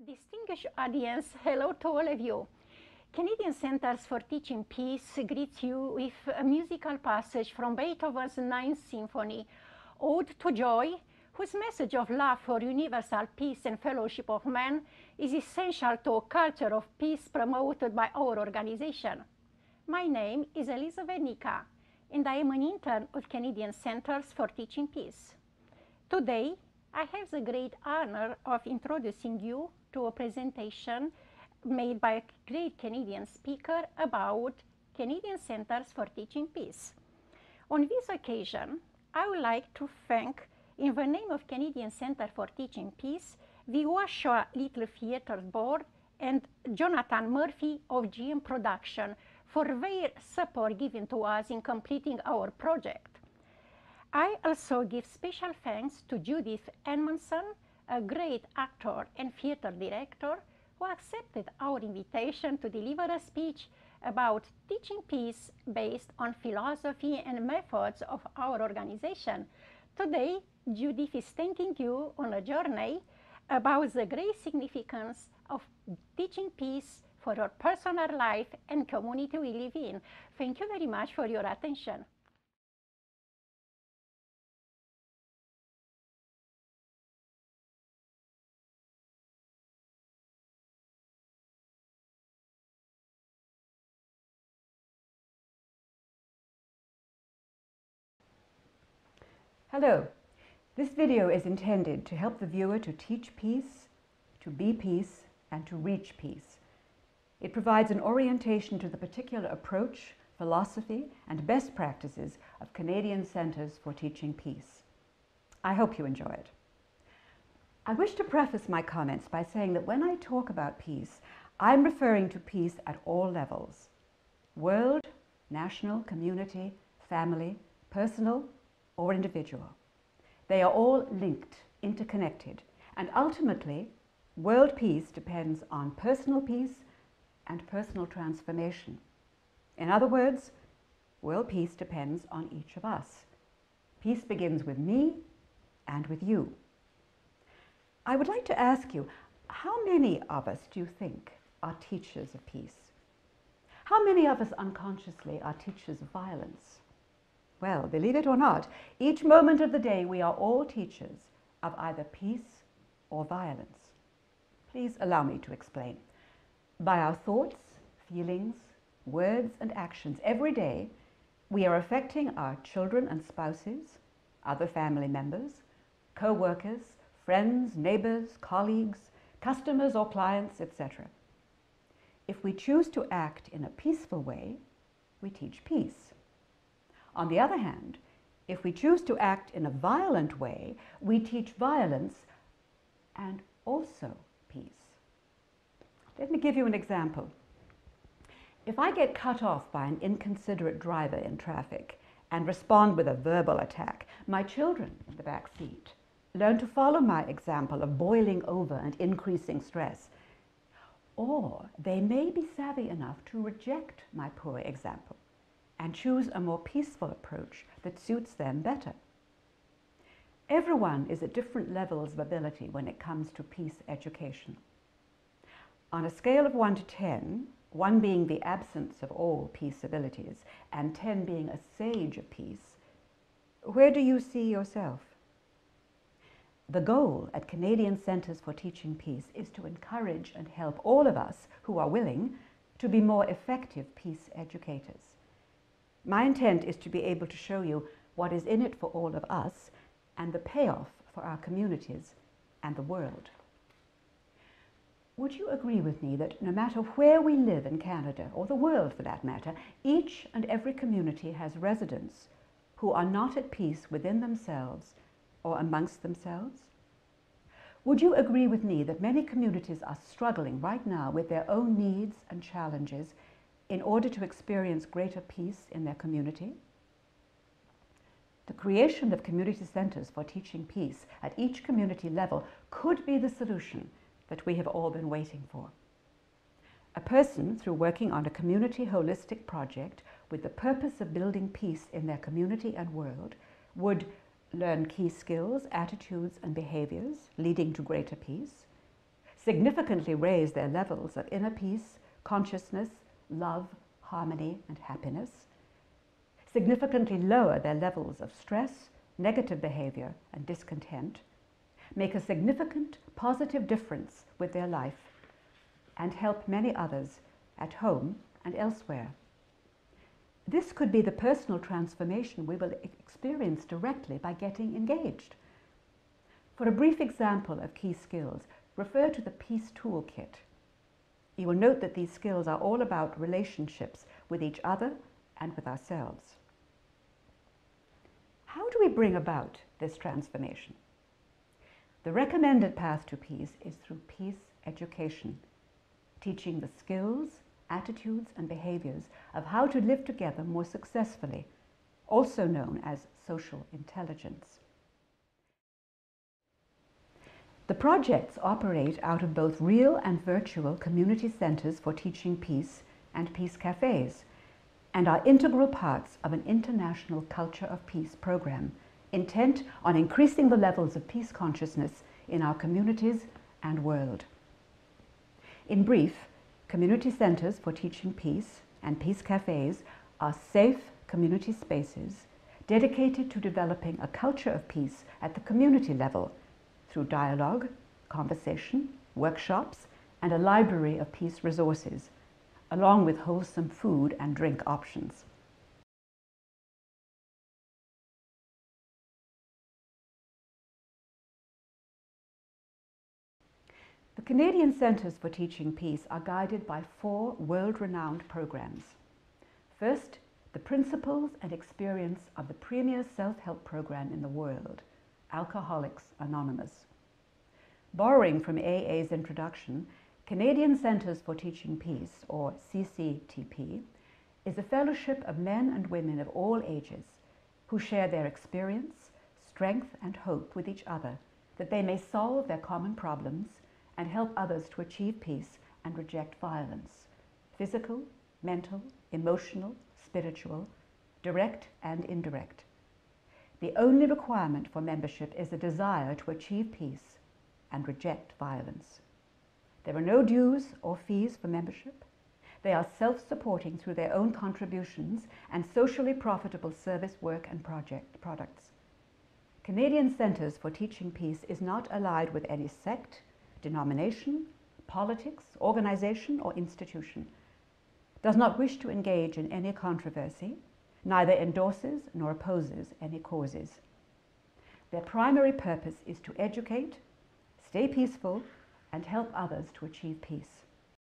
Distinguished audience, hello to all of you. Canadian Centers for Teaching Peace greets you with a musical passage from Beethoven's Ninth Symphony, Ode to Joy, whose message of love for universal peace and fellowship of men is essential to a culture of peace promoted by our organization. My name is Elizabeth Nika, and I am an intern with Canadian Centers for Teaching Peace. Today, I have the great honor of introducing you to a presentation made by a great Canadian speaker about Canadian Centers for Teaching Peace. On this occasion, I would like to thank, in the name of Canadian Centre for Teaching Peace, the Oshawa Little Theatre Board and Jonathan Murphy of GM Production for their support given to us in completing our project. I also give special thanks to Judith Edmondson, a great actor and theatre director, who accepted our invitation to deliver a speech about teaching peace based on philosophy and methods of our organization. Today, Judith is taking you on a journey about the great significance of teaching peace for our personal life and community we live in. Thank you very much for your attention. Hello. This video is intended to help the viewer to teach peace, to be peace, and to reach peace. It provides an orientation to the particular approach, philosophy, and best practices of Canadian Centres for Teaching Peace. I hope you enjoy it. I wish to preface my comments by saying that when I talk about peace, I'm referring to peace at all levels: world, national, community, family, personal, or individual. They are all linked, interconnected, and ultimately, world peace depends on personal peace and personal transformation. In other words, world peace depends on each of us. Peace begins with me and with you. I would like to ask you, how many of us do you think are teachers of peace? How many of us unconsciously are teachers of violence? Well, believe it or not, each moment of the day we are all teachers of either peace or violence. Please allow me to explain. By our thoughts, feelings, words, and actions every day, we are affecting our children and spouses, other family members, co-workers, friends, neighbors, colleagues, customers or clients, etc. If we choose to act in a peaceful way, we teach peace. On the other hand, if we choose to act in a violent way, we teach violence and also peace. Let me give you an example. If I get cut off by an inconsiderate driver in traffic and respond with a verbal attack, my children in the back seat learn to follow my example of boiling over and increasing stress. Or they may be savvy enough to reject my poor example and choose a more peaceful approach that suits them better. Everyone is at different levels of ability when it comes to peace education. On a scale of 1 to 10, 1 being the absence of all peace abilities and 10 being a sage of peace, where do you see yourself? The goal at Canadian Centres for Teaching Peace is to encourage and help all of us who are willing to be more effective peace educators. My intent is to be able to show you what is in it for all of us and the payoff for our communities and the world. Would you agree with me that no matter where we live in Canada, or the world for that matter, each and every community has residents who are not at peace within themselves or amongst themselves? Would you agree with me that many communities are struggling right now with their own needs and challenges in order to experience greater peace in their community? The creation of community centres for teaching peace at each community level could be the solution that we have all been waiting for. A person, through working on a community holistic project with the purpose of building peace in their community and world, would learn key skills, attitudes, and behaviors leading to greater peace, significantly raise their levels of inner peace, consciousness, love, harmony, and happiness, significantly lower their levels of stress, negative behavior, and discontent, make a significant positive difference with their life, and help many others at home and elsewhere. This could be the personal transformation we will experience directly by getting engaged. For a brief example of key skills, refer to the Peace Toolkit. You will note that these skills are all about relationships with each other and with ourselves. How do we bring about this transformation? The recommended path to peace is through peace education, teaching the skills, attitudes, and behaviors of how to live together more successfully, also known as social intelligence. The projects operate out of both real and virtual community centers for teaching peace and peace cafes, and are integral parts of an international Culture of Peace program intent on increasing the levels of peace consciousness in our communities and world. In brief, community centers for teaching peace and peace cafes are safe community spaces dedicated to developing a culture of peace at the community level through dialogue, conversation, workshops, and a library of peace resources, along with wholesome food and drink options. The Canadian Centres for Teaching Peace are guided by 4 world-renowned programs. First, the principles and experience of the premier self-help program in the world, Alcoholics Anonymous. Borrowing from AA's introduction, Canadian Centres for Teaching Peace, or CCTP, is a fellowship of men and women of all ages who share their experience, strength, and hope with each other that they may solve their common problems and help others to achieve peace and reject violence, physical, mental, emotional, spiritual, direct and indirect. The only requirement for membership is a desire to achieve peace and reject violence. There are no dues or fees for membership. They are self-supporting through their own contributions and socially profitable service work and products. Canadian Centres for Teaching Peace is not allied with any sect, denomination, politics, organization, or institution, does not wish to engage in any controversy, neither endorses nor opposes any causes. Their primary purpose is to educate, stay peaceful, and help others to achieve peace.